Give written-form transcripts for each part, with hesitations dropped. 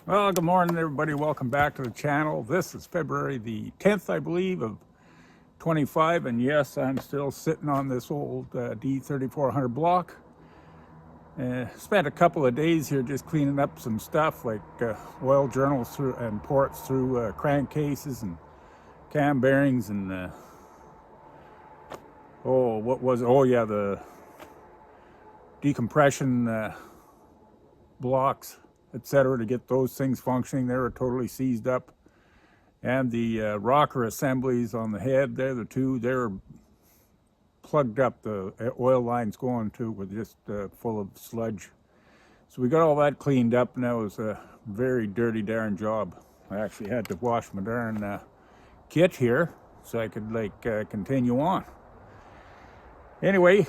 Well, good morning, everybody. Welcome back to the channel. This is February the 10th, I believe, of 25. And yes, I'm still sitting on this old D3400 block. Spent a couple of days here just cleaning up some stuff like oil journals through and ports through crankcases and cam bearings and the decompression blocks, etc., to get those things functioning. They were totally seized up. And the rocker assemblies on the head, they're plugged up. The oil lines going to were just full of sludge. So we got all that cleaned up, and that was a very dirty darn job. I actually had to wash my darn kit here so I could continue on. Anyway,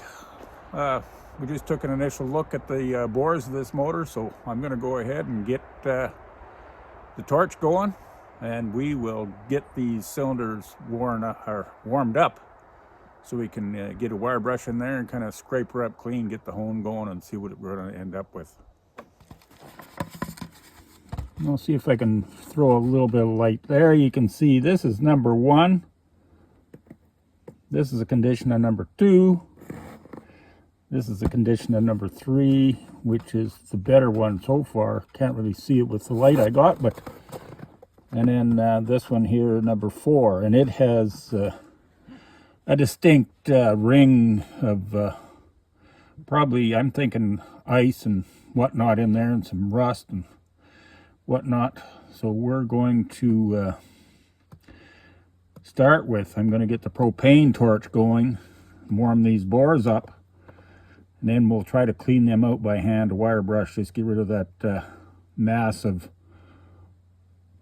we just took an initial look at the bores of this motor, so I'm going to go ahead and get the torch going, and we will get these cylinders warmed up so we can get a wire brush in there and kind of scrape her up clean, get the hone going, and see what we're going to end up with. I'll see if I can throw a little bit of light there. You can see this is number 1. This is a condition of number 2. This is the condition of number 3, which is the better one so far. Can't really see it with the light I got, but and then this one here, number 4, and it has a distinct ring of probably, I'm thinking, ice and whatnot in there, and some rust and whatnot. So we're going to start with, I'm going to get the propane torch going, warm these bores up, and then we'll try to clean them out by hand, a wire brush, just get rid of that massive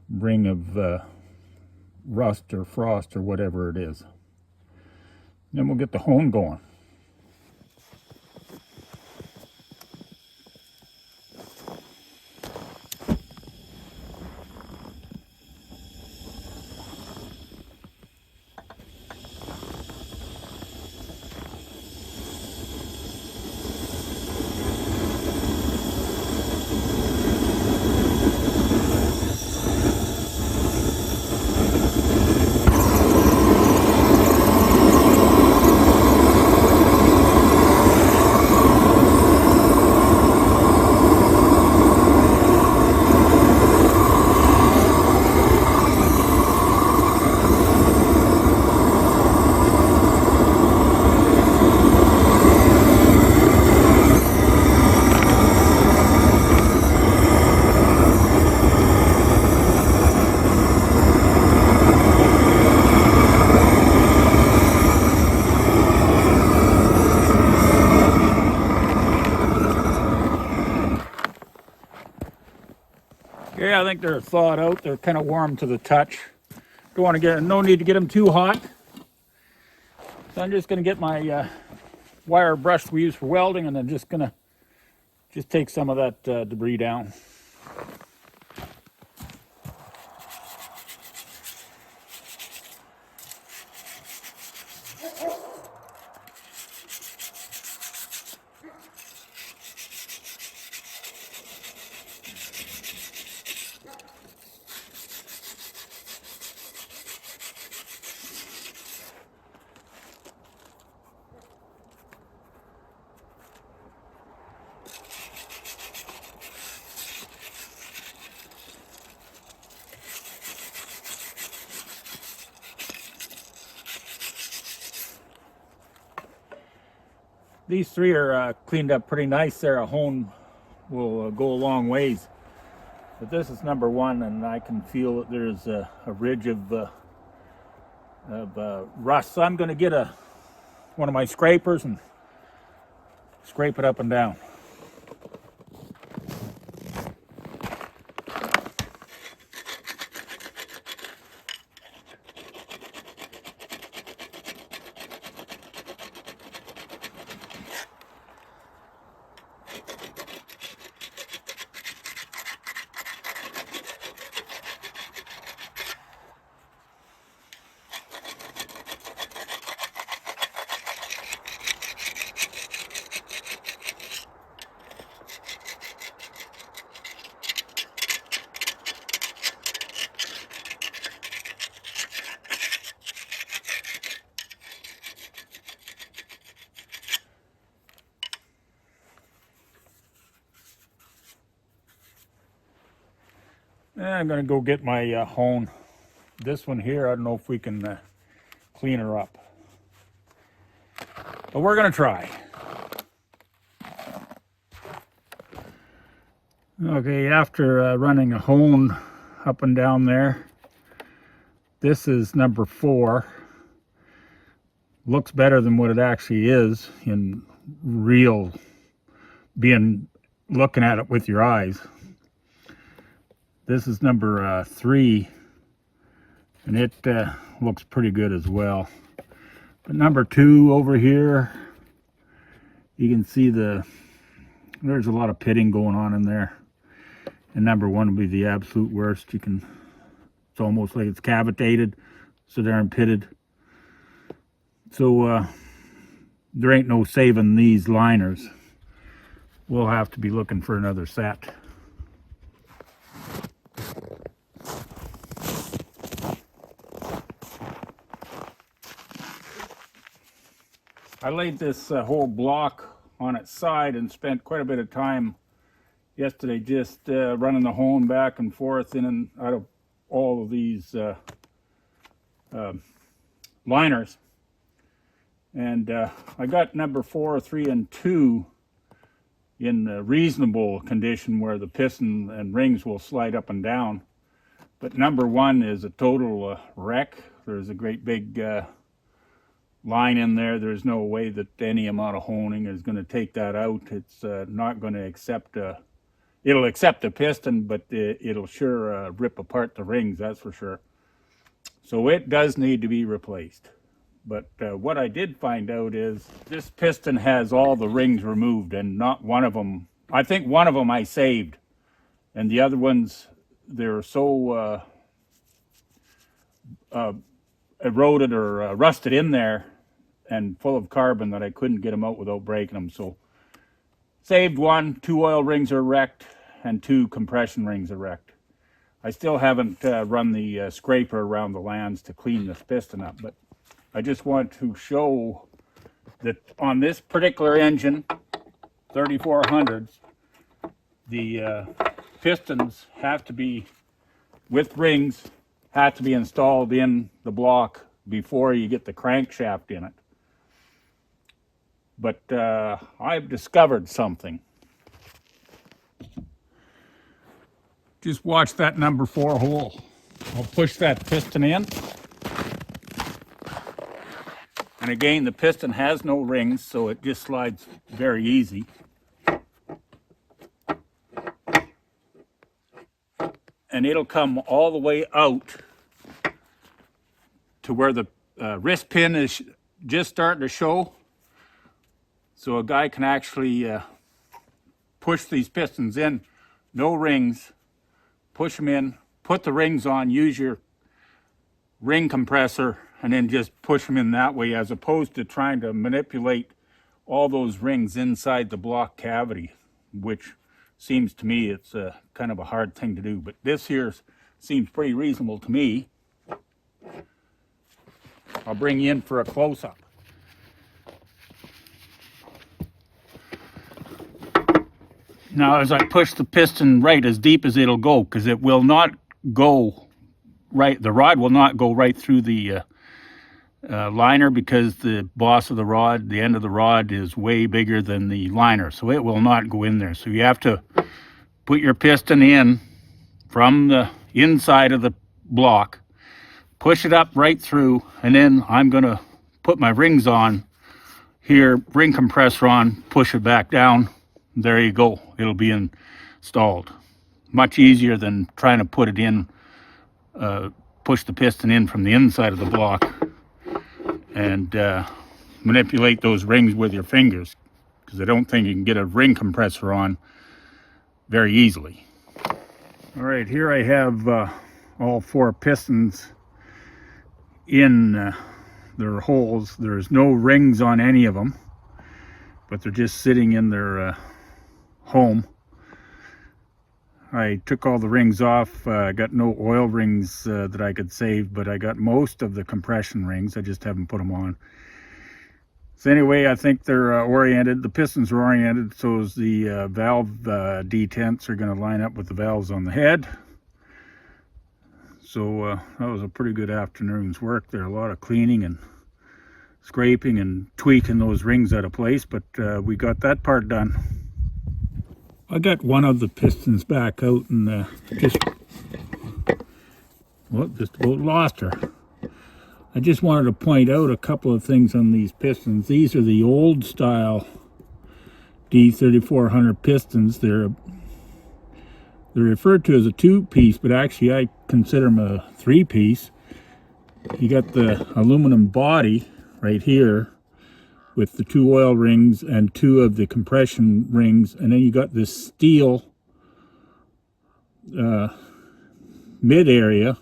ring of rust or frost or whatever it is. Then we'll get the hone going. Yeah, I think they're thawed out. They're kind of warm to the touch. Don't want to get, no need to get them too hot. So I'm just going to get my wire brush we use for welding, and then just take some of that debris down. These 3 are cleaned up pretty nice there. A hone will go a long ways. But this is number 1, and I can feel that there's a ridge of rust. So I'm going to get one of my scrapers and scrape it up and down. I'm going to go get my hone. This one here, I don't know if we can clean her up. But we're going to try. Okay, after running a hone up and down there, this is number 4. Looks better than what it actually is in real, looking at it with your eyes. This is number 3, and it looks pretty good as well. But number 2 over here, you can see there's a lot of pitting going on in there. And number 1 will be the absolute worst. It's almost like it's cavitated, so they're pitted. So there ain't no saving these liners. We'll have to be looking for another set. I laid this whole block on its side and spent quite a bit of time yesterday just running the hone back and forth in and out of all of these liners. And I got number 4, 3, and 2 in reasonable condition where the piston and rings will slide up and down. But number 1 is a total wreck. There's a great big line in there. There's no way that any amount of honing is going to take that out. It's not going to accept it'll accept a piston, but it'll sure rip apart the rings, that's for sure. So it does need to be replaced. But what I did find out is this piston has all the rings removed, and not one of them, I think one of them I saved, and the other ones, they're so eroded or rusted in there and full of carbon that I couldn't get them out without breaking them. So saved 1, 2 oil rings are wrecked, and 2 compression rings are wrecked. I still haven't run the scraper around the lands to clean this piston up, but I just want to show that on this particular engine, 3400s, the pistons have to be, with rings, have to be installed in the block before you get the crankshaft in it. But I've discovered something. Just watch that number 4 hole. I'll push that piston in. And again, the piston has no rings, so it just slides very easy. And it'll come all the way out to where the wrist pin is just starting to show. So a guy can actually push these pistons in, no rings, push them in, put the rings on, use your ring compressor, and then just push them in that way, as opposed to trying to manipulate all those rings inside the block cavity, which seems to me it's kind of a hard thing to do. But this here seems pretty reasonable to me. I'll bring you in for a close-up. Now, as I push the piston right as deep as it'll go, because it will not go right, the rod will not go right through the liner, because the boss of the rod, the end of the rod, is way bigger than the liner, so it will not go in there. So you have to put your piston in from the inside of the block, push it up right through, and then I'm going to put my rings on here, ring compressor on, push it back down. There you go, it'll be installed. Much easier than trying to put it in, push the piston in from the inside of the block and manipulate those rings with your fingers, because I don't think you can get a ring compressor on very easily. All right, here I have all 4 pistons in their holes. There's no rings on any of them, but they're just sitting in their home. I took all the rings off. I got no oil rings that I could save, but I got most of the compression rings. I just haven't put them on. So anyway, I think they're oriented. The pistons are oriented, so is the valve detents are going to line up with the valves on the head. So that was a pretty good afternoon's work there. A lot of cleaning and scraping and tweaking those rings out of place, but we got that part done. I got one of the pistons back out and just about lost her. I just wanted to point out a couple of things on these pistons. These are the old style D3400 pistons. They're referred to as a two-piece, but actually I consider them a three-piece. You got the aluminum body right here with the two oil rings and two of the compression rings, and then you got this steel mid area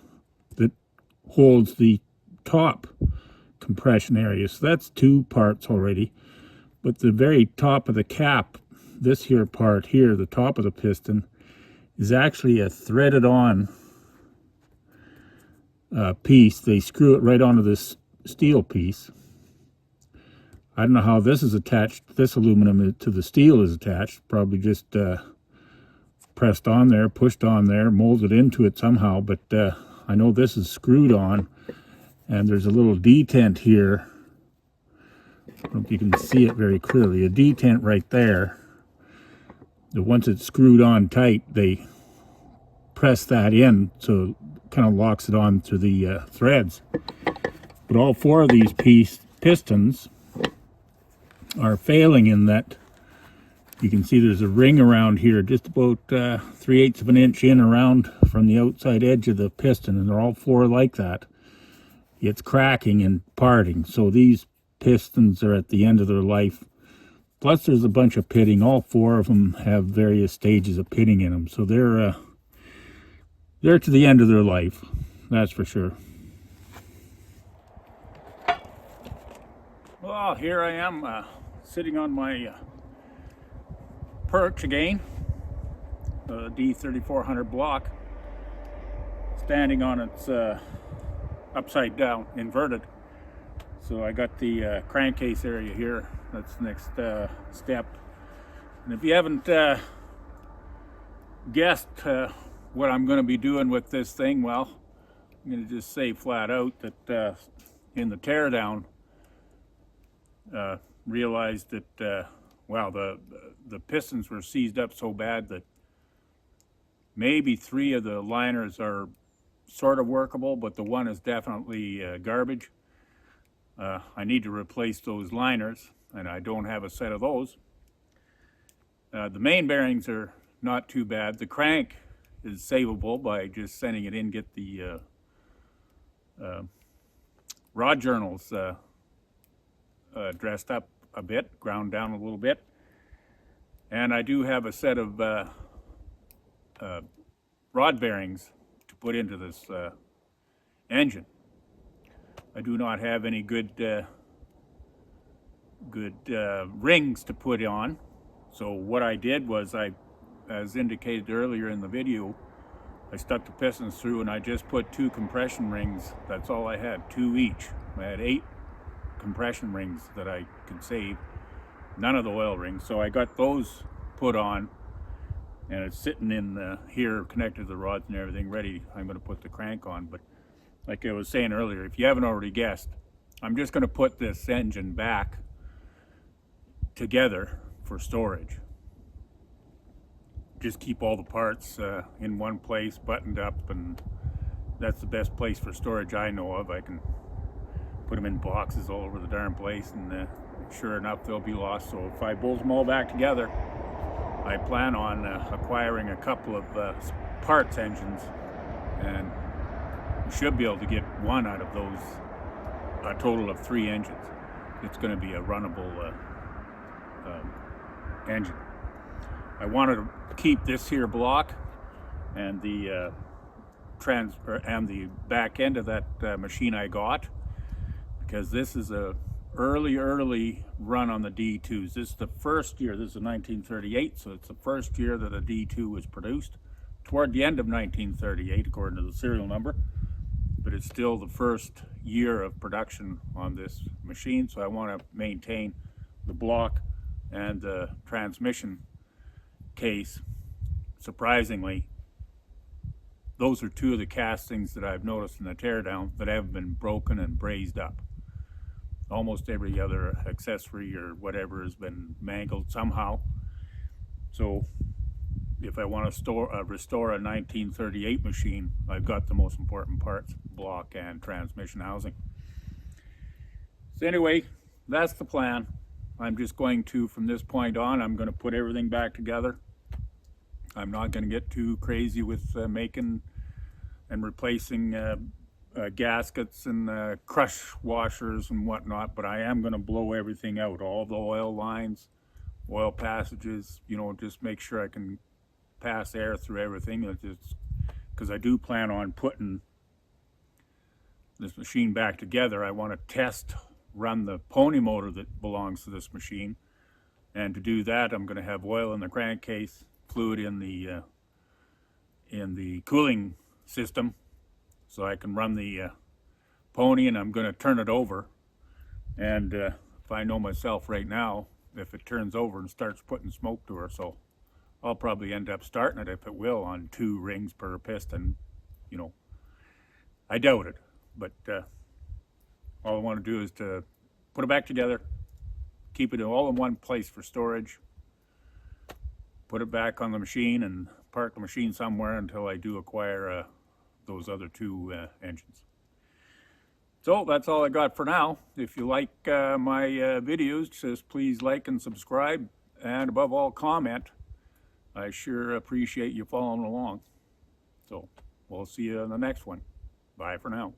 that holds the top compression area. So that's two parts already. But the very top of the cap, this here part here, the top of the piston, is actually a threaded on piece. They screw it right onto this steel piece. I don't know how this is attached, this aluminum to the steel is attached. Probably just pressed on there, pushed on there, molded into it somehow. But I know this is screwed on, and there's a little detent here. I don't know if you can see it very clearly. A detent right there. Once it's screwed on tight, they press that in, so it kind of locks it on to the threads. But all four of these pistons are failing in that you can see there's a ring around here, just about 3/8 of an inch in around from the outside edge of the piston, and they're all four like that. It's cracking and parting, so these pistons are at the end of their life. Plus there's a bunch of pitting. All four of them have various stages of pitting in them, so they're to the end of their life, that's for sure. Well, here I am sitting on my perch again, the D3400 block, standing on its upside down, inverted. So I got the crankcase area here. That's the next step. And if you haven't guessed what I'm going to be doing with this thing, well, I'm going to just say flat out that in the teardown, realized that wow, the pistons were seized up so bad that maybe 3 of the liners are sort of workable, but the one is definitely garbage. I need to replace those liners, and I don't have a set of those. The main bearings are not too bad. The crank is savable by just sending it in, get the rod journals dressed up a bit, ground down a little bit. And I do have a set of rod bearings to put into this engine. I do not have any good rings to put on. So what I did was, as indicated earlier in the video, I stuck the pistons through and I just put 2 compression rings. That's all I had, 2 each. I had 8 compression rings that I could save, none of the oil rings. So I got those put on, and it's sitting in here, connected to the rods and everything, ready. I'm going to put the crank on. But like I was saying earlier, if you haven't already guessed, I'm just going to put this engine back together for storage. Just keep all the parts in one place, buttoned up, and that's the best place for storage I know of. I can put them in boxes all over the darn place, and sure enough, they'll be lost. So if I bolt them all back together, I plan on acquiring a couple of parts engines, and should be able to get one out of those, a total of 3 engines. It's going to be a runnable engine. I wanted to keep this here block and the back end of that machine I got, because this is a early run on the D2s. This is the first year. This is 1938, so it's the first year that a D2 was produced. Toward the end of 1938, according to the serial number, but it's still the first year of production on this machine, so I want to maintain the block and the transmission case. Surprisingly, those are two of the castings that I've noticed in the teardown that have been broken and brazed up. Almost every other accessory or whatever has been mangled somehow. So if I want to restore a 1938 machine, I've got the most important parts, block and transmission housing. So anyway, that's the plan. I'm just going to, from this point on, I'm going to put everything back together. I'm not going to get too crazy with making and replacing gaskets and crush washers and whatnot, but I am going to blow everything out, all the oil lines, oil passages, you know, just make sure I can pass air through everything, because I do plan on putting this machine back together. I want to run the pony motor that belongs to this machine, and to do that I'm going to have oil in the crankcase, fluid in the cooling system, so I can run the pony, and I'm going to turn it over. And if I know myself right now, if it turns over and starts putting smoke to her, so I'll probably end up starting it, if it will, on 2 rings per piston. You know, I doubt it, but all I want to do is to put it back together, keep it all in one place for storage, put it back on the machine, and park the machine somewhere until I do acquire those other 2 engines. So that's all I got for now. If you like my videos, just please like and subscribe, and above all, comment. I sure appreciate you following along. So we'll see you in the next one. Bye for now.